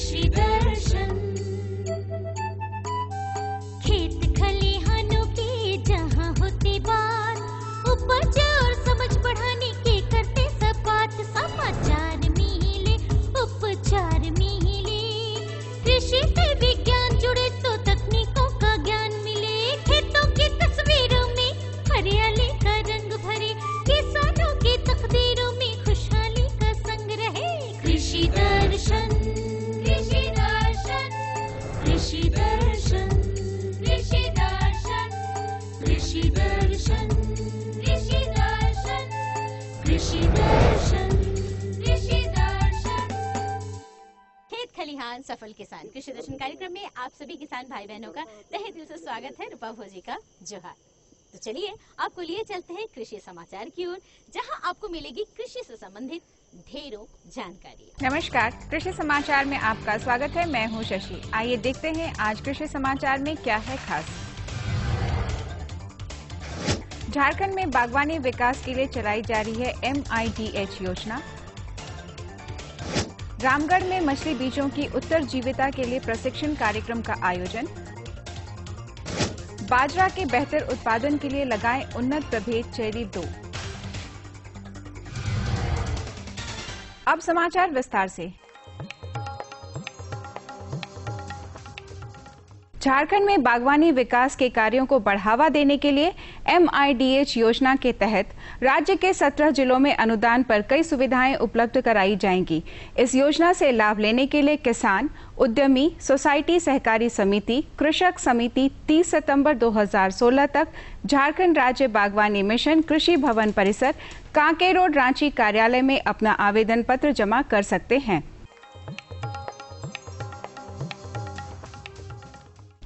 कृषि दर्शन। खेत खलिहानों की जहाँ होती बात, उपज और समझ बढ़ाने की करते सब बात। समाचार मिले, उपचार मिले, कृषि से विज्ञान जुड़े तो तकनीकों का ज्ञान मिले। खेतों की तस्वीरों में हरियाली का रंग भरे, किसानों की तकदीरों में खुशहाली का संग रहे। कृषि दर्शन, कृषि दर्शन, कृषि दर्शन, कृषि दर्शन, कृषि दर्शन, कृषि दर्शन, कृषि दर्शन, कृषि दर्शन। खेत खलिहान सफल किसान कृषि दर्शन कार्यक्रम में आप सभी किसान भाई बहनों का तहे दिल से स्वागत है। रूपा भोजी का जोहार। तो चलिए आपको लिए चलते हैं कृषि समाचार की ओर, जहां आपको मिलेगी कृषि से संबंधित ढेरों जानकारी। नमस्कार, कृषि समाचार में आपका स्वागत है। मैं हूं शशि। आइए देखते हैं आज कृषि समाचार में क्या है खास। झारखंड में बागवानी विकास के लिए चलाई जा रही है MIDH योजना। रामगढ़ में मछली बीजों की उत्तरजीविता के लिए प्रशिक्षण कार्यक्रम का आयोजन। बाजरा के बेहतर उत्पादन के लिए लगाएं उन्नत प्रभेद चेरी 2। अब समाचार विस्तार से। झारखंड में बागवानी विकास के कार्यों को बढ़ावा देने के लिए MIDH योजना के तहत राज्य के 17 जिलों में अनुदान पर कई सुविधाएं उपलब्ध कराई जाएंगी। इस योजना से लाभ लेने के लिए किसान, उद्यमी, सोसाइटी सहकारी समिति, कृषक समिति 30 सितंबर 2016 तक झारखंड राज्य बागवानी मिशन कृषि भवन परिसर, कांके रोड, रांची कार्यालय में अपना आवेदन पत्र जमा कर सकते हैं।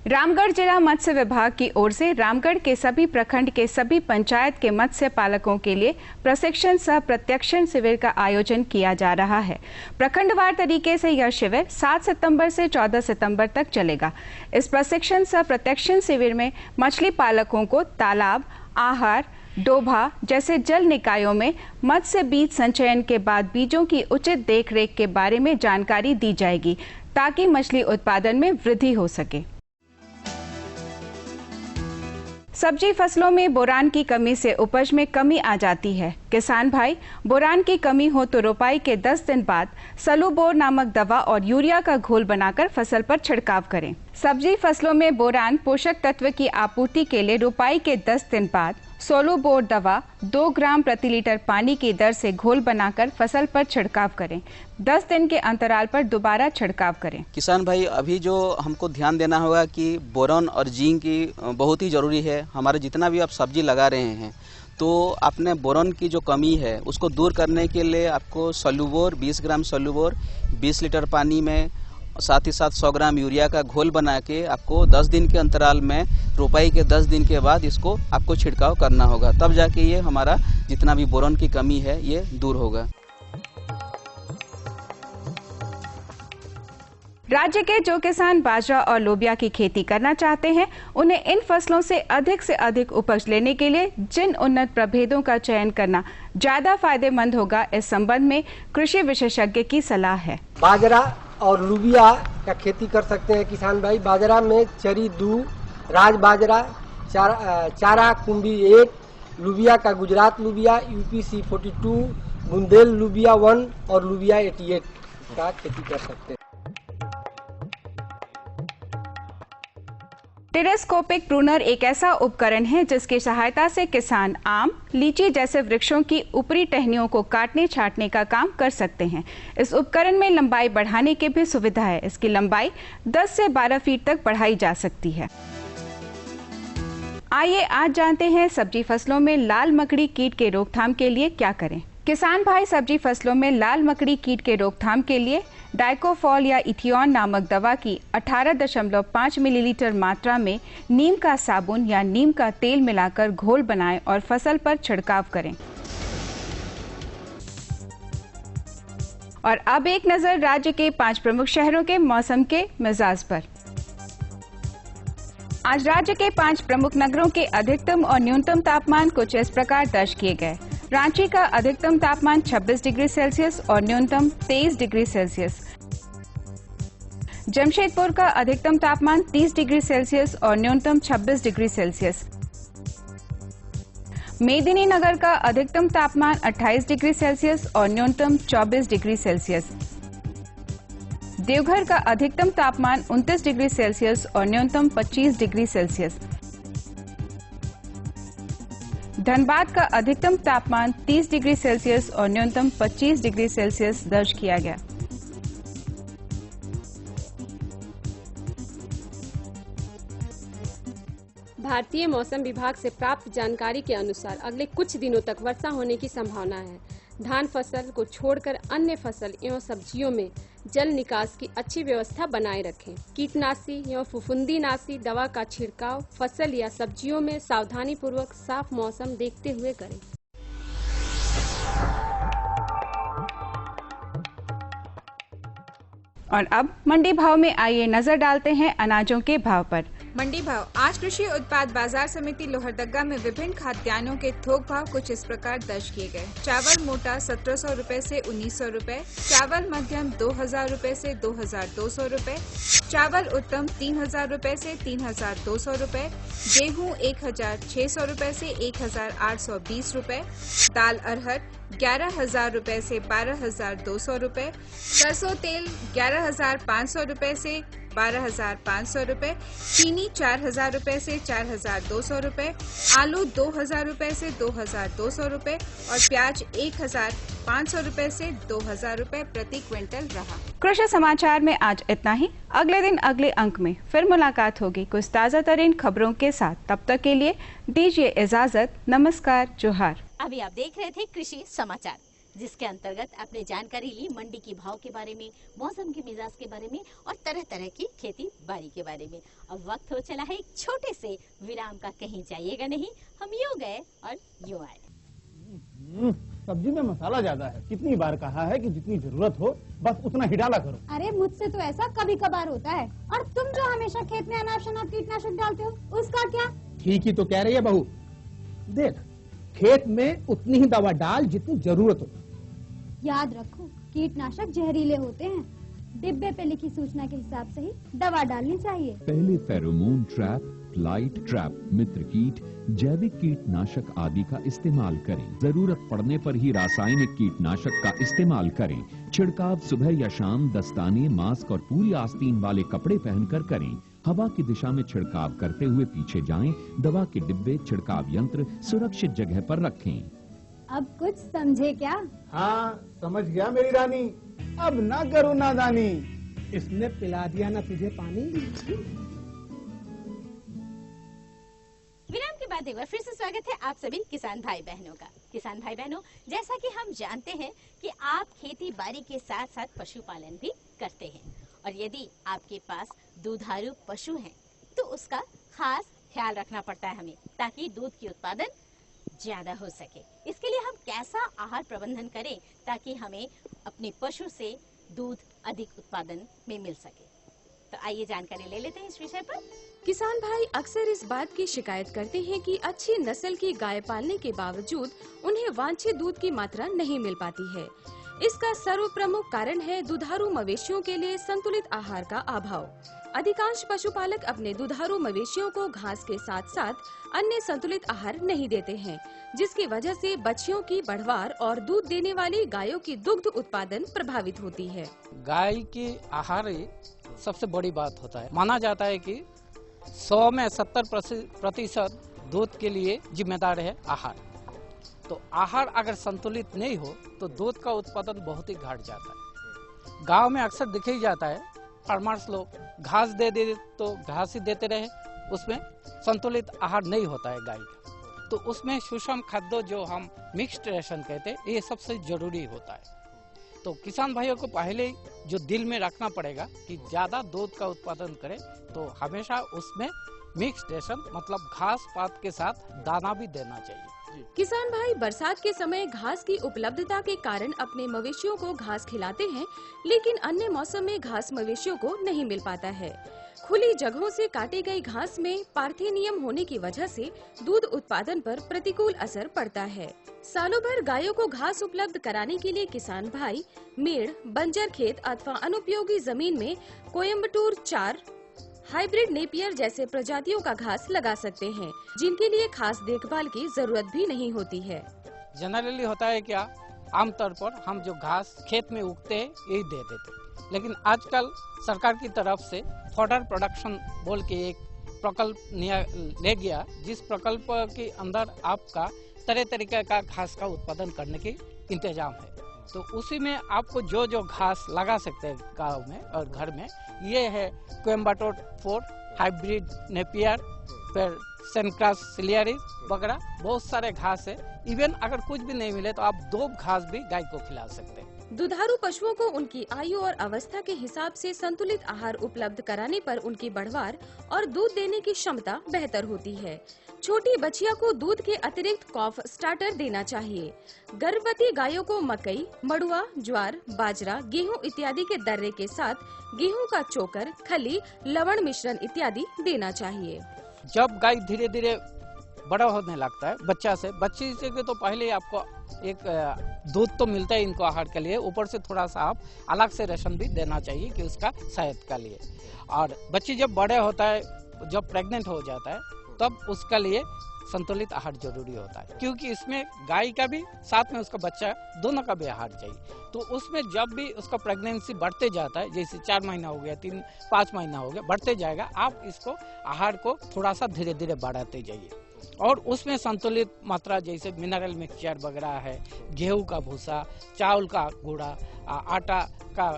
रामगढ़ जिला मत्स्य विभाग की ओर से रामगढ़ के सभी प्रखंड के सभी पंचायत के मत्स्य पालकों के लिए प्रशिक्षण सह प्रत्यक्षण शिविर का आयोजन किया जा रहा है। प्रखंडवार तरीके से यह शिविर 7 सितंबर से 14 सितंबर तक चलेगा। इस प्रशिक्षण सह प्रत्यक्षण शिविर में मछली पालकों को तालाब, आहर, डोभा जैसे जल निकायों में मत्स्य बीज संचयन के बाद बीजों की उचित देखरेख के बारे में जानकारी दी जाएगी, ताकि मछली उत्पादन में वृद्धि हो सके। सब्जी फसलों में बोरान की कमी से उपज में कमी आ जाती है। किसान भाई बोरान की कमी हो तो रोपाई के 10 दिन बाद सलूबोर नामक दवा और यूरिया का घोल बनाकर फसल पर छिड़काव करें। सब्जी फसलों में बोरान पोषक तत्व की आपूर्ति के लिए रोपाई के 10 दिन बाद सोलूबोर दवा 2 ग्राम प्रति लीटर पानी की दर से घोल बनाकर फसल पर छिड़काव करें। 10 दिन के अंतराल पर दोबारा छिड़काव करें। किसान भाई अभी जो हमको ध्यान देना होगा कि बोरॉन और जिंक की बहुत ही ज़रूरी है। हमारे जितना भी आप सब्जी लगा रहे हैं तो आपने बोरॉन की जो कमी है उसको दूर करने के लिए आपको सलूबोर 20 ग्राम सलूबोर 20 लीटर पानी में, साथ ही साथ 100 ग्राम यूरिया का घोल बना के आपको 10 दिन के अंतराल में रोपाई के 10 दिन के बाद इसको आपको छिड़काव करना होगा। तब जाके ये हमारा जितना भी बोरॉन की कमी है ये दूर होगा। राज्य के जो किसान बाजरा और लोबिया की खेती करना चाहते हैं, उन्हें इन फसलों से अधिक उपज लेने के लिए जिन उन्नत प्रभेदों का चयन करना ज्यादा फायदेमंद होगा, इस संबंध में कृषि विशेषज्ञ की सलाह है। बाजरा और लोबिया का खेती कर सकते हैं किसान भाई। बाजरा में चरी 2, राज बाजरा, चारा कुंभी 1, लोबिया का गुजरात लोबिया, UPC 42, बुंदेल लोबिया 1 और लोबिया 88 का खेती कर सकते हैं। टेरेस्कोपिक प्रूनर एक ऐसा उपकरण है जिसकी सहायता से किसान आम, लीची जैसे वृक्षों की ऊपरी टहनियों को काटने छांटने का काम कर सकते हैं। इस उपकरण में लंबाई बढ़ाने की भी सुविधा है। इसकी लंबाई 10 से 12 फीट तक बढ़ाई जा सकती है। आइए आज जानते हैं सब्जी फसलों में लाल मकड़ी कीट के रोकथाम के लिए क्या करें। किसान भाई सब्जी फसलों में लाल मकड़ी कीट के रोकथाम के लिए डाइकोफॉल या इथियॉन नामक दवा की 18.5 मिलीलीटर मात्रा में नीम का साबुन या नीम का तेल मिलाकर घोल बनाएं और फसल पर छिड़काव करें। और अब एक नजर राज्य के 5 प्रमुख शहरों के मौसम के मिजाज पर। आज राज्य के 5 प्रमुख नगरों के अधिकतम और न्यूनतम तापमान कुछ इस प्रकार दर्ज किए गए। रांची का अधिकतम तापमान 26 डिग्री सेल्सियस और न्यूनतम 23 डिग्री सेल्सियस। जमशेदपुर का अधिकतम तापमान 30 डिग्री सेल्सियस और न्यूनतम 26 डिग्री सेल्सियस। मेदिनीनगर का अधिकतम तापमान 28 डिग्री सेल्सियस और न्यूनतम 24 डिग्री सेल्सियस। देवघर का अधिकतम तापमान 29 डिग्री सेल्सियस और न्यूनतम 25 डिग्री सेल्सियस। धनबाद का अधिकतम तापमान 30 डिग्री सेल्सियस और न्यूनतम 25 डिग्री सेल्सियस दर्ज किया गया। भारतीय मौसम विभाग से प्राप्त जानकारी के अनुसार अगले कुछ दिनों तक वर्षा होने की संभावना है। धान फसल को छोड़कर अन्य फसल एवं सब्जियों में जल निकास की अच्छी व्यवस्था बनाए रखें। कीटनाशी एवं फफूंदीनाशी दवा का छिड़काव फसल या सब्जियों में सावधानी पूर्वक साफ मौसम देखते हुए करें। और अब मंडी भाव में आइए नजर डालते हैं अनाजों के भाव पर। मंडी भाव आज कृषि उत्पाद बाजार समिति लोहरदगा में विभिन्न खाद्यान्नों के थोक भाव कुछ इस प्रकार दर्ज किए गए। चावल मोटा 1700 रुपए से 1900 रुपए, चावल मध्यम 2000 रुपए से 2200 रुपए, चावल उत्तम 3000 रुपए से 3200 रुपए, गेहूं 1600 रुपए से 1820 रुपए, दाल अरहर 11000 रुपए से 12200 रुपए, सरसों तेल 11500 रुपए से 12500 रुपए, चीनी 4000 रुपए से 4200 रुपए, आलू 2000 रुपए से 2200 रुपए और प्याज 1500 रुपए से 2000 रुपए प्रति क्विंटल रहा। कृषि समाचार में आज इतना ही। अगले दिन अगले अंक में फिर मुलाकात होगी कुछ ताजा तरीन खबरों के साथ। तब तक के लिए दीजिए इजाजत। नमस्कार, जोहार। अभी आप देख रहे थे कृषि समाचार, जिसके अंतर्गत आपने जानकारी ली मंडी की भाव के बारे में, मौसम के मिजाज के बारे में और तरह तरह की खेती बाड़ी के बारे में। अब वक्त हो चला है एक छोटे से विराम का। कहीं जाइएगा नहीं, हम यूं गए और यूं आए। सब्जी में मसाला ज्यादा है। कितनी बार कहा है कि जितनी जरूरत हो बस उतना ही डाला करो। अरे मुझसे तो ऐसा कभी कभार होता है। और तुम जो हमेशा खेत में अनाप शनाप कीटनाशक डालते हो, उसका क्या? ठीक ही तो कह रही है बहू। देख, खेत में उतनी ही दवा डाल जितनी जरूरत हो। याद रखो, कीटनाशक जहरीले होते हैं। डिब्बे पे लिखी सूचना के हिसाब से ही दवा डालनी चाहिए। पहले फेरोमोन ट्रैप, फ्लाइट ट्रैप, मित्र कीट, जैविक कीटनाशक आदि का इस्तेमाल करें। जरूरत पड़ने पर ही रासायनिक कीटनाशक का इस्तेमाल करें। छिड़काव सुबह या शाम दस्ताने, मास्क और पूरी आस्तीन वाले कपड़े पहनकर करें। हवा की दिशा में छिड़काव करते हुए पीछे जाएं। दवा के डिब्बे, छिड़काव यंत्र सुरक्षित जगह पर रखें। अब कुछ समझे क्या? हाँ, समझ गया मेरी रानी। अब ना करो नादानी। इसने पिला दिया ना तुझे पानी। विराम के बाद एक बार फिर से स्वागत है आप सभी किसान भाई बहनों का। किसान भाई बहनों, जैसा कि हम जानते हैं कि आप खेती बाड़ी के साथ साथ पशुपालन भी करते हैं, और यदि आपके पास दुधारू पशु हैं तो उसका खास ख्याल रखना पड़ता है हमें, ताकि दूध की उत्पादन ज्यादा हो सके। इसके लिए हम कैसा आहार प्रबंधन करें ताकि हमें अपने पशु से दूध अधिक उत्पादन में मिल सके। तो आइए जानकारी ले लेते हैं इस विषय पर। किसान भाई अक्सर इस बात की शिकायत करते हैं कि अच्छी नस्ल की गाय पालने के बावजूद उन्हें वांछित दूध की मात्रा नहीं मिल पाती है। इसका सर्वप्रमुख कारण है दुधारू मवेशियों के लिए संतुलित आहार का अभाव। अधिकांश पशुपालक अपने दुधारू मवेशियों को घास के साथ साथ अन्य संतुलित आहार नहीं देते हैं, जिसकी वजह से बच्चियों की बढ़वार और दूध देने वाली गायों की दुग्ध उत्पादन प्रभावित होती है। गाय की आहार सबसे बड़ी बात होता है। माना जाता है कि 100 में 70% दूध के लिए जिम्मेदार है आहार। तो आहार अगर संतुलित नहीं हो तो दूध का उत्पादन बहुत ही घट जाता है। गांव में अक्सर दिख ही जाता है, फार्मर्स लोग घास दे तो घास ही देते रहे, उसमें संतुलित आहार नहीं होता है गाय का। तो उसमें सुषम खाद्य जो हम मिक्स्ड रेशन कहते हैं, ये सबसे जरूरी होता है। तो किसान भाइयों को पहले जो दिल में रखना पड़ेगा कि ज्यादा दूध का उत्पादन करें तो हमेशा उसमें मिक्स्ड रेशन मतलब घास पात के साथ दाना भी देना चाहिए। किसान भाई बरसात के समय घास की उपलब्धता के कारण अपने मवेशियों को घास खिलाते हैं, लेकिन अन्य मौसम में घास मवेशियों को नहीं मिल पाता है। खुली जगहों से काटी गई घास में पार्थेनियम होने की वजह से दूध उत्पादन पर प्रतिकूल असर पड़ता है। सालों भर गायों को घास उपलब्ध कराने के लिए किसान भाई मेड़, बंजर खेत अथवा अनुपयोगी जमीन में कोयम्बटूर 4, हाइब्रिड नेपियर जैसे प्रजातियों का घास लगा सकते हैं, जिनके लिए खास देखभाल की जरूरत भी नहीं होती है। जनरली होता है क्या, आमतौर पर हम जो घास खेत में उगते हैं यही दे देते, लेकिन आजकल सरकार की तरफ से फॉडर प्रोडक्शन बोल के एक प्रकल्प ले गया, जिस प्रकल्प के अंदर आपका तरह तरीके का घास का उत्पादन करने की इंतजाम है। तो उसी में आपको जो जो घास लगा सकते हैं गांव में और घर में, ये है कोयम्बटूर 4, हाइब्रिड नेपियर, फिर सेनक्रास सिलियरी वगैरह बहुत सारे घास है। इवन अगर कुछ भी नहीं मिले तो आप 2 घास भी गाय को खिला सकते हैं। दुधारू पशुओं को उनकी आयु और अवस्था के हिसाब से संतुलित आहार उपलब्ध कराने पर उनकी बढ़वार और दूध देने की क्षमता बेहतर होती है। छोटी बछिया को दूध के अतिरिक्त कॉफ स्टार्टर देना चाहिए। गर्भवती गायों को मकई, मड़ुआ, ज्वार, बाजरा, गेहूं इत्यादि के दर्रे के साथ गेहूं का चोकर, खली, लवण मिश्रण इत्यादि देना चाहिए। जब गाय धीरे धीरे बड़ा होने लगता है बच्चे से तो पहले आपको एक दूध तो मिलता है इनको आहार के लिए, ऊपर से थोड़ा सा आप अलग से राशन भी देना चाहिए कि उसका सेहत के लिए। और बच्ची जब बड़े होता है, जब प्रेग्नेंट हो जाता है, तब उसके लिए संतुलित आहार जरूरी होता है, क्योंकि इसमें गाय का भी साथ में उसका बच्चा दोनों का भी आहार चाहिए। तो उसमें जब भी उसका प्रेगनेंसी बढ़ते जाता है, जैसे 4 महीना हो गया, 3-5 महीना हो गया, बढ़ते जाएगा, आप इसको आहार को थोड़ा सा धीरे धीरे बढ़ाते जाइए। और उसमें संतुलित मात्रा जैसे मिनरल मिक्सचर वगैरह है, गेहूं का भूसा, चावल का गुड़ा, आटा का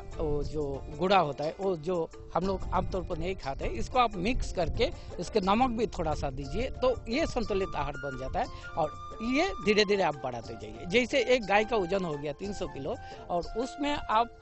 जो गुड़ा होता है, वो जो हम लोग आमतौर पर नहीं खाते, इसको आप मिक्स करके इसके नमक भी थोड़ा सा दीजिए, तो ये संतुलित आहार बन जाता है। और ये धीरे धीरे आप बढ़ाते जाइए। जैसे एक गाय का वजन हो गया 300 किलो, और उसमें आप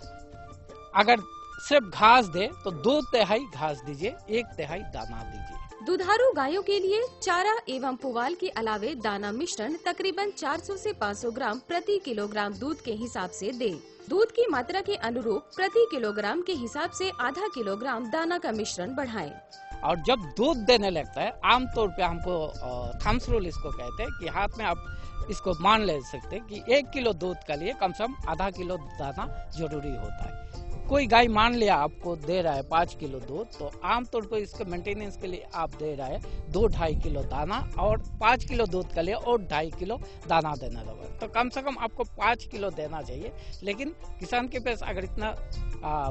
अगर सिर्फ घास दे तो 2 तिहाई घास दीजिए, 1 तिहाई दाना दीजिए। दुधारू गायों के लिए चारा एवं पुवाल के अलावे दाना मिश्रण तकरीबन 400 से 500 ग्राम प्रति किलोग्राम दूध के हिसाब से दें। दूध की मात्रा के अनुरूप प्रति किलोग्राम के हिसाब से आधा किलोग्राम दाना का मिश्रण बढ़ाएं। और जब दूध देने लगता है, आमतौर पे हमको थम्स रूल इसको कहते हैं कि हाथ में आप इसको मान ले सकते हैं कि 1 किलो दूध के लिए कम से कम आधा किलो दाना जरूरी होता है। कोई गाय मान लिया आपको दे रहा है 5 किलो दूध, तो आमतौर पर इसके मेंटेनेंस के लिए आप दे रहा है 2-2.5 किलो दाना, और 5 किलो दूध के लिए और 2.5 किलो दाना देना होगा। तो कम से कम आपको 5 किलो देना चाहिए। लेकिन किसान के पास अगर इतना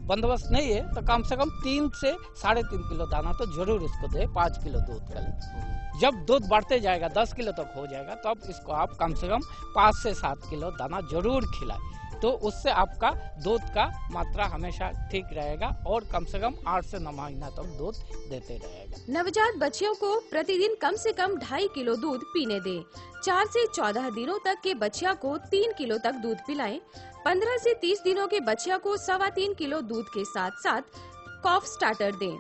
बंदोबस्त नहीं है तो कम से कम 3 से 3.5 किलो दाना तो जरूर इसको दे 5 किलो दूध के लिए। जब दूध बढ़ते जाएगा 10 किलो तक हो जाएगा, तो अब इसको आप कम से कम 5 से 7 किलो दाना जरूर खिलाएं। तो उससे आपका दूध का मात्रा हमेशा ठीक रहेगा और कम से कम 8 से 9 महीना तक दूध देते रहेगा। नवजात बच्चियों को प्रतिदिन कम से कम 2.5 किलो दूध पीने दें। 4 से 14 दिनों तक के बच्चिया को 3 किलो तक दूध पिलाएं। 15 से 30 दिनों के बच्चिया को 3.25 किलो दूध के साथ साथ कॉफ स्टार्टर दें।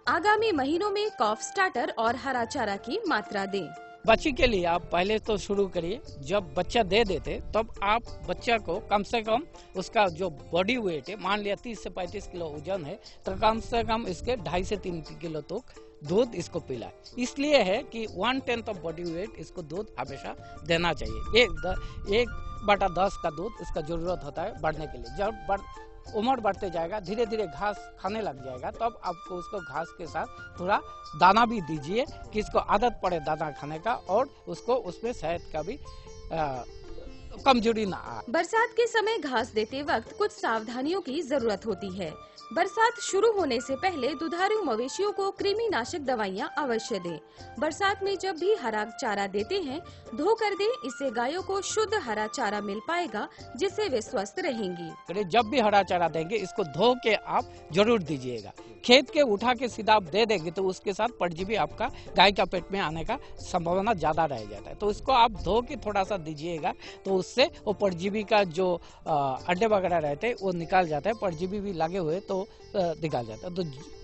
आगामी महीनों में कॉफ स्टार्टर और हरा चारा की मात्रा दें। बच्ची के लिए आप पहले तो शुरू करिए, जब बच्चा दे देते तब आप बच्चा को कम से कम उसका जो बॉडी वेट है, मान लिया 30 से 35 किलो वजन है, तो कम से कम इसके 2.5 से 3 किलो तक दूध इसको पिलाए। इसलिए है कि 1/10 ऑफ बॉडी वेट इसको दूध हमेशा देना चाहिए। 1/10 का दूध इसका जरूरत होता है बढ़ने के लिए। जब उम्र बढ़ते जाएगा, धीरे धीरे घास खाने लग जाएगा, तब आपको उसको घास के साथ थोड़ा दाना भी दीजिए कि इसको आदत पड़े दाना खाने का, और उसको उसमें सेहत का भी कमजोरी ना आए। बरसात के समय घास देते वक्त कुछ सावधानियों की जरूरत होती है। बरसात शुरू होने से पहले दुधारू मवेशियों को कृमिनाशक दवाइयां अवश्य दें। बरसात में जब भी हरा चारा देते हैं, धो कर दें, इससे गायों को शुद्ध हरा चारा मिल पाएगा, जिससे वे स्वस्थ रहेंगी। जब भी हरा चारा देंगे इसको धो के आप जरूर दीजिएगा, खेत के उठा के सीधा आप दे देंगे तो उसके साथ परजीवी आपका गाय का पेट में आने का संभावना ज़्यादा रह जाता है। तो इसको आप धो के थोड़ा सा दीजिएगा तो उससे वो परजीवी का जो अंडे वगैरह रहते हैं वो निकाल जाता है, परजीवी भी लगे हुए तो निकाल जाता है। तो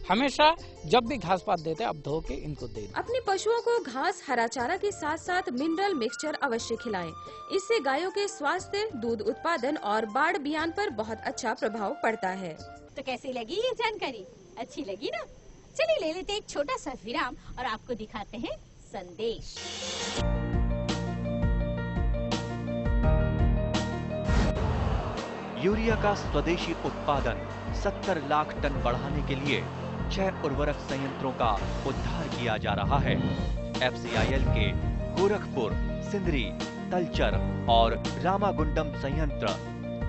हमेशा जब भी घास पात देते हैं आप धो के इनको दे दें। अपने पशुओं को घास, हरा चारा के साथ साथ मिनरल मिक्सचर अवश्य खिलाएं। इससे गायों के स्वास्थ्य, दूध उत्पादन और बाढ़ अभियान पर बहुत अच्छा प्रभाव पड़ता है। तो कैसी लगी ये जानकारी? अच्छी लगी ना? चलिए ले लेते एक छोटा सा विराम और आपको दिखाते हैं संदेश। यूरिया का स्वदेशी उत्पादन 70 लाख टन बढ़ाने के लिए 6 उर्वरक संयंत्रों का उद्धार किया जा रहा है। FCIL के गोरखपुर, सिंदरी, तलचर और रामागुंडम संयंत्र,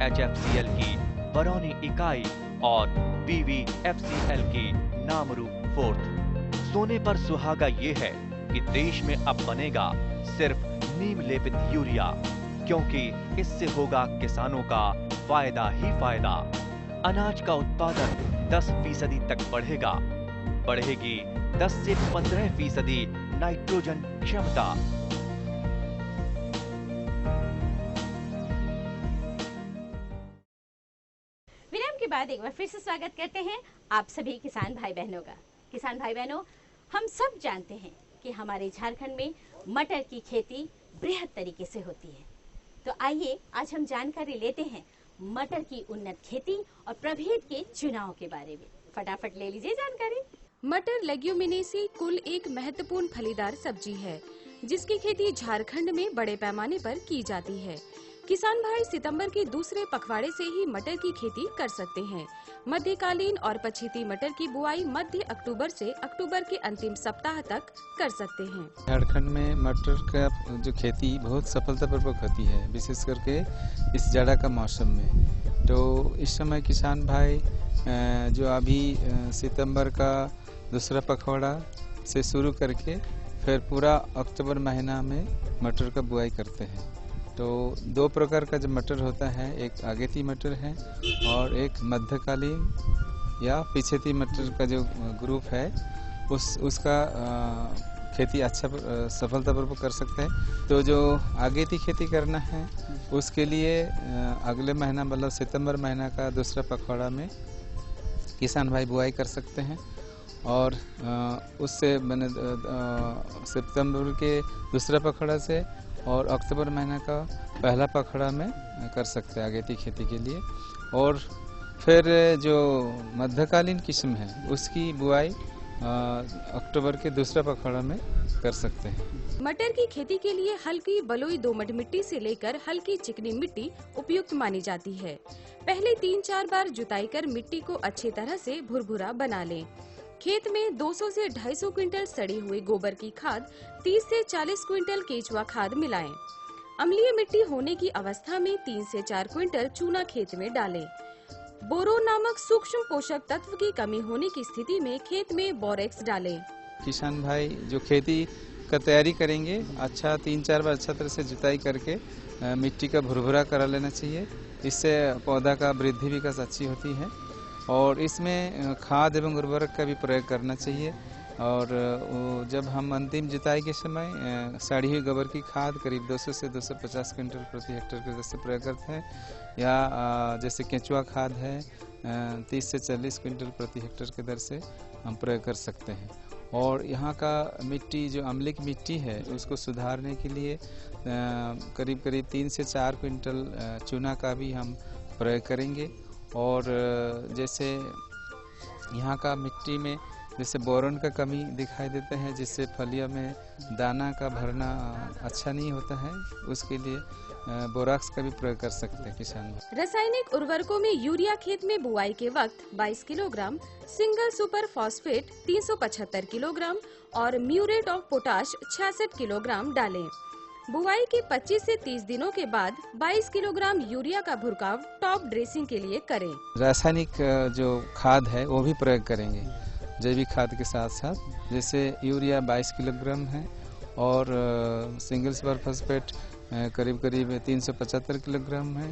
HFCL की बरौनी इकाई और BVFCL की नामरू फोर्थ। सोने पर सुहागा ये है कि देश में अब बनेगा सिर्फ नीम लेपित यूरिया, क्योंकि इससे होगा किसानों का फायदा ही फायदा। अनाज का उत्पादन 10% तक बढ़ेगा, बढ़ेगी 10 से 15% नाइट्रोजन क्षमता। विराम के बाद एक बार फिर से स्वागत करते हैं आप सभी किसान भाई बहनों का। किसान भाई बहनों, हम सब जानते हैं कि हमारे झारखंड में मटर की खेती बृहद तरीके से होती है। तो आइए आज हम जानकारी लेते हैं मटर की उन्नत खेती और प्रभेद के चुनाव के बारे में। फटाफट ले लीजिए जानकारी। मटर लेग्यूमिनेसी कुल एक महत्वपूर्ण फलीदार सब्जी है, जिसकी खेती झारखंड में बड़े पैमाने पर की जाती है। किसान भाई सितंबर के दूसरे पखवाड़े से ही मटर की खेती कर सकते हैं। मध्यकालीन और पछेती मटर की बुआई मध्य अक्टूबर से अक्टूबर के अंतिम सप्ताह तक कर सकते हैं। झारखंड में मटर का जो खेती बहुत सफलतापूर्वक होती है, विशेष करके इस जाड़ा का मौसम में। तो इस समय किसान भाई जो अभी सितंबर का दूसरा पखवाड़ा से शुरू करके फिर पूरा अक्टूबर महीना में मटर का बुआई करते हैं। तो दो प्रकार का जो मटर होता है, एक अगेती मटर है और एक मध्यकालीन या पिछेती मटर का जो ग्रुप है उसका खेती अच्छा सफलतापूर्वक कर सकते हैं। तो जो अगेती खेती करना है उसके लिए अगले महीना मतलब सितंबर महीना का दूसरा पखवाड़ा में किसान भाई बुआई कर सकते हैं और उससे मैंने सितंबर के दूसरा पखवाड़ा से और अक्टूबर महीना का पहला पखवाड़ा में कर सकते हैं अगेती खेती के लिए। और फिर जो मध्यकालीन किस्म है उसकी बुआई अक्टूबर के दूसरा पखवाड़ा में कर सकते हैं। मटर की खेती के लिए हल्की बलुई दोमट मिट्टी से लेकर हल्की चिकनी मिट्टी उपयुक्त मानी जाती है। पहले 3-4 बार जुताई कर मिट्टी को अच्छी तरह से भुरभुरा बना लें। खेत में 200 से 250 क्विंटल सड़ी हुई गोबर की खाद, 30 से 40 क्विंटल केचुआ खाद मिलाएं। अम्लीय मिट्टी होने की अवस्था में 3 से 4 क्विंटल चूना खेत में डालें। बोरोन नामक सूक्ष्म पोषक तत्व की कमी होने की स्थिति में खेत में बोरेक्स डालें। किसान भाई जो खेती का तैयारी करेंगे, अच्छा 3-4 बार अच्छा तरह से जुताई करके मिट्टी का भुरभुरा करा लेना चाहिए। इससे पौधा का वृद्धि विकास अच्छी होती है और इसमें खाद एवं उर्वरक का भी प्रयोग करना चाहिए। और जब हम अंतिम जुताई के समय सड़ी हुई गोबर की खाद करीब 200 से 250 क्विंटल प्रति हेक्टेयर के दर से प्रयोग करते हैं, या जैसे केंचुआ खाद है 30 से 40 क्विंटल प्रति हेक्टेयर के दर से हम प्रयोग कर सकते हैं। और यहाँ का मिट्टी जो अम्लिक मिट्टी है उसको सुधारने के लिए करीब 3 से 4 क्विंटल चूना का भी हम प्रयोग करेंगे। और जैसे यहाँ का मिट्टी में जैसे बोरोन का कमी दिखाई देता है, जिससे फलियों में दाना का भरना अच्छा नहीं होता है, उसके लिए बोराक्स का भी प्रयोग कर सकते हैं किसान। रासायनिक उर्वरकों में यूरिया खेत में बुआई के वक्त 22 kilogram, single super phosphate 375 kilogram और म्यूरेट ऑफ पोटाश 66 किलोग्राम डालें। बुआई के 25 से 30 दिनों के बाद 22 किलोग्राम यूरिया का भुरकाव टॉप ड्रेसिंग के लिए करें। रासायनिक जो खाद है वो भी प्रयोग करेंगे जैविक खाद के साथ साथ, जैसे यूरिया 22 किलोग्राम है और सिंगल सुपर फॉस्फेट करीब 375 किलोग्राम है।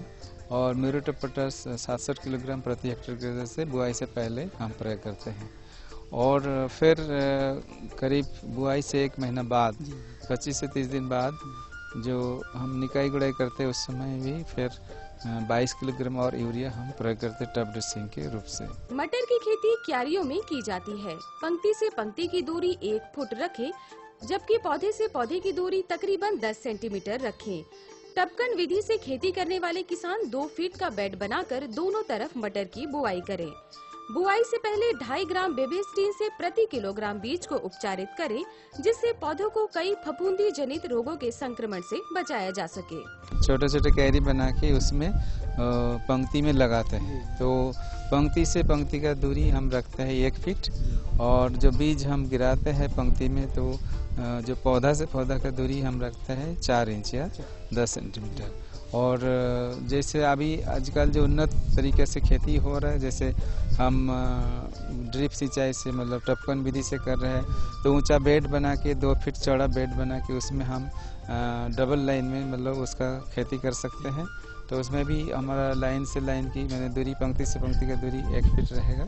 और म्यूरेट ऑफ पोटाश 67 किलोग्राम प्रति हेक्टेयर की दर से बुआई से पहले हम प्रयोग करते हैं। और फिर करीब बुआई से 1 महीना बाद 25 से 30 दिन बाद जो हम निकाई गुड़ाई करते हैं उस समय भी फिर 22 किलोग्राम और यूरिया हम प्रयोग करते हैं टब ड्रेसिंग के रूप से। मटर की खेती क्यारियों में की जाती है। पंक्ति से पंक्ति की दूरी 1 फुट रखें, जबकि पौधे से पौधे की दूरी तकरीबन 10 सेंटीमीटर रखें। टपकन विधि से खेती करने वाले किसान 2 फीट का बेड बनाकर दोनों तरफ मटर की बुआई करें। बुआई से पहले 2.5 ग्राम बेबीस्टीन से प्रति किलोग्राम बीज को उपचारित करें, जिससे पौधों को कई फफूंदी जनित रोगों के संक्रमण से बचाया जा सके। छोटे छोटे क्यारी बना के उसमें पंक्ति में लगाते हैं। तो पंक्ति से पंक्ति का दूरी हम रखते हैं 1 फीट, और जो बीज हम गिराते हैं पंक्ति में तो जो पौधा से पौधा का दूरी हम रखते हैं 4 इंच या 10 सेंटीमीटर। और जैसे अभी आजकल जो उन्नत तरीके से खेती हो रहा है, जैसे हम ड्रिप सिंचाई से मतलब टपकन विधि से कर रहे हैं, तो ऊंचा बेड बना के 2 फीट चौड़ा बेड बना के उसमें हम डबल लाइन में मतलब उसका खेती कर सकते हैं। तो उसमें भी हमारा लाइन से लाइन की मैंने दूरी पंक्ति से पंक्ति का दूरी 1 फीट रहेगा,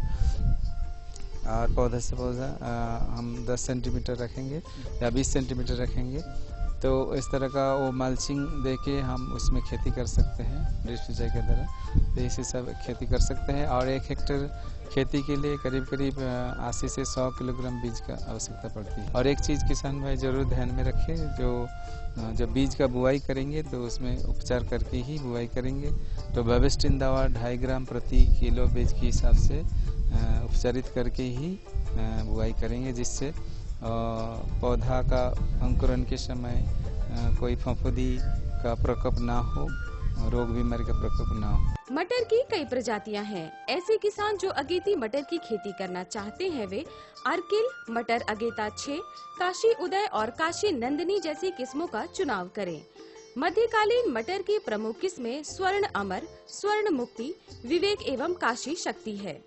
और पौधा से पौधा हम 10 सेंटीमीटर रखेंगे या 20 सेंटीमीटर रखेंगे। तो इस तरह का वो मल्चिंग देके हम उसमें खेती कर सकते हैं ड्रिप सिंचाई के द्वारा। तो इसी सब खेती कर सकते हैं। और 1 हेक्टेयर खेती के लिए करीब 80 से 100 किलोग्राम बीज का आवश्यकता पड़ती है। और एक चीज़ किसान भाई जरूर ध्यान में रखें, जब बीज का बुआई करेंगे तो उसमें उपचार करके ही बुआई करेंगे। तो बेबीस्टीन दवा 2.5 ग्राम प्रति किलो बीज के हिसाब से उपचारित करके ही बुआई करेंगे, जिससे पौधा का अंकुरण के समय कोई फफूंदी का प्रकोप ना हो, रोग बीमारी का प्रकोप ना हो। मटर की कई प्रजातियां हैं। ऐसे किसान जो अगेती मटर की खेती करना चाहते हैं वे अर्किल, मटर अगेता 6, काशी उदय और काशी नंदिनी जैसी किस्मों का चुनाव करें। मध्यकालीन मटर की प्रमुख किस्में स्वर्ण अमर, स्वर्ण मुक्ति, विवेक एवं काशी शक्ति है।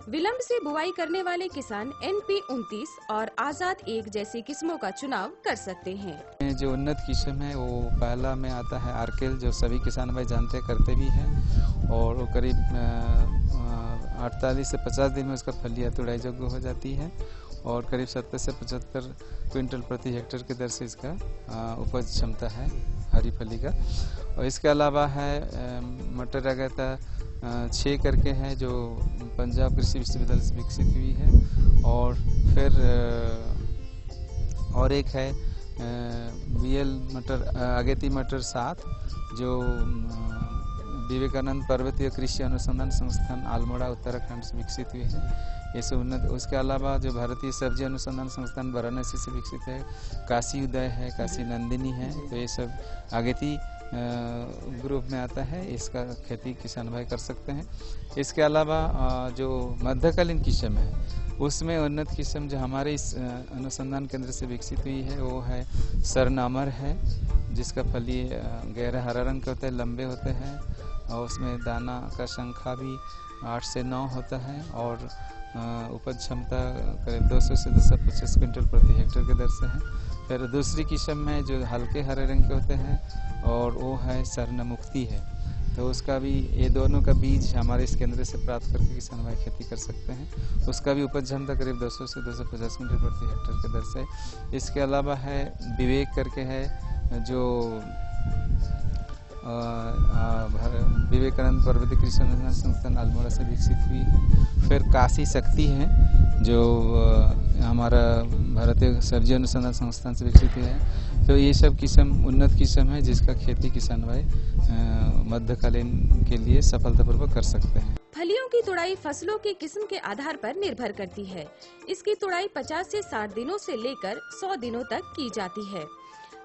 विलंब से बुआई करने वाले किसान NP 29 और आजाद 1 जैसी किस्मों का चुनाव कर सकते हैं। जो उन्नत किस्म है वो पहला में आता है अर्किल, जो सभी किसान भाई जानते करते भी हैं, और वो करीब 48 से 50 दिन में उसका फलिया तुड़ाई योग्य हो जाती है, और करीब 70 से 75 क्विंटल प्रति हेक्टेयर की दर से इसका उपज क्षमता है हरी फली का। और इसके अलावा है मटर अगेता 6 करके है, जो पंजाब कृषि विश्वविद्यालय से विकसित हुई है। और फिर और एक है BL मटर अगेती मटर 7, जो विवेकानंद पर्वतीय कृषि अनुसंधान संस्थान अल्मोड़ा उत्तराखंड से विकसित हुई है। ये सब उन्नत। उसके अलावा जो भारतीय सब्जी अनुसंधान संस्थान वाराणसी से विकसित है, काशी उदय है, काशी नंदिनी है। तो ये सब अगेती ग्रुप में आता है, इसका खेती किसान भाई कर सकते हैं। इसके अलावा जो मध्यकालीन किस्म है उसमें उन्नत किस्म जो हमारे इस अनुसंधान केंद्र से विकसित हुई है वो है सरनामर है, जिसका फली गहरा हरा रंग का होता है, लंबे होते हैं, और उसमें दाना का संख्या भी 8 से 9 होता है, और उपज क्षमता करीब 200 से 250 क्विंटल प्रति हेक्टेयर की दर से है। फिर दूसरी किस्म में जो हल्के हरे रंग के होते हैं, और वो है स्वर्ण मुक्ति है। तो उसका भी, ये दोनों का बीज हमारे इस केंद्र से प्राप्त करके किसान भाई खेती कर सकते हैं। उसका भी उपज क्षमता करीब 200 से 250 क्विंटल प्रति हेक्टेयर की दर से। इसके अलावा है विवेक करके है, जो विवेकानंद पर्वतीय कृषि अनुसंधान संस्थान अल्मोड़ा से विकसित हुई है। फिर काशी शक्ति है, जो हमारा भारतीय सब्जी अनुसंधान संस्थान से विकसित हुई है। तो ये सब किस्म उन्नत किस्म है, जिसका खेती किसान भाई मध्यकालीन के लिए सफलतापूर्वक कर सकते हैं। फलियों की तुड़ाई फसलों के किस्म के आधार पर निर्भर करती है। इसकी तुड़ाई 50 से 60 दिनों से लेकर 100 दिनों तक की जाती है।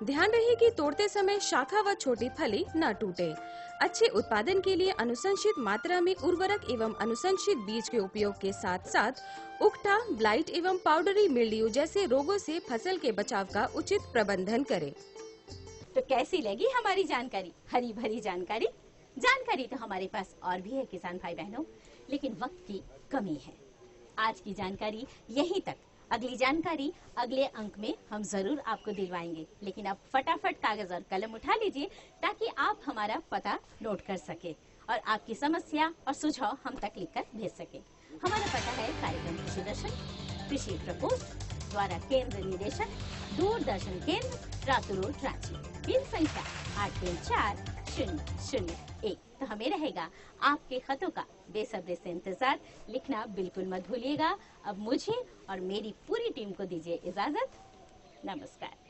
ध्यान रहे कि तोड़ते समय शाखा व छोटी फली न टूटे। अच्छे उत्पादन के लिए अनुशंसित मात्रा में उर्वरक एवं अनुशंसित बीज के उपयोग के साथ साथ उकठा, ब्लाइट एवं पाउडरी मिल्ड्यू जैसे रोगों से फसल के बचाव का उचित प्रबंधन करें। तो कैसी लगी हमारी जानकारी, हरी भरी जानकारी? जानकारी तो हमारे पास और भी है किसान भाई बहनों, लेकिन वक्त की कमी है। आज की जानकारी यहीं तक। अगली जानकारी अगले अंक में हम जरूर आपको दिलवाएंगे, लेकिन आप फटाफट कागज और कलम उठा लीजिए ताकि आप हमारा पता नोट कर सके। और आपकी समस्या और सुझाव हम तक लिखकर भेज सके। हमारा पता है कार्यक्रम कृषि दर्शन, कृषि प्रकोष्ठ द्वारा केंद्र निदेशक, दूरदर्शन केंद्र, रातू रोड, रांची। पिन संख्या 834001। तो हमें रहेगा आपके खतों का बेसब्री से इंतजार। लिखना बिल्कुल मत भूलिएगा। अब मुझे और मेरी पूरी टीम को दीजिए इजाजत। नमस्कार।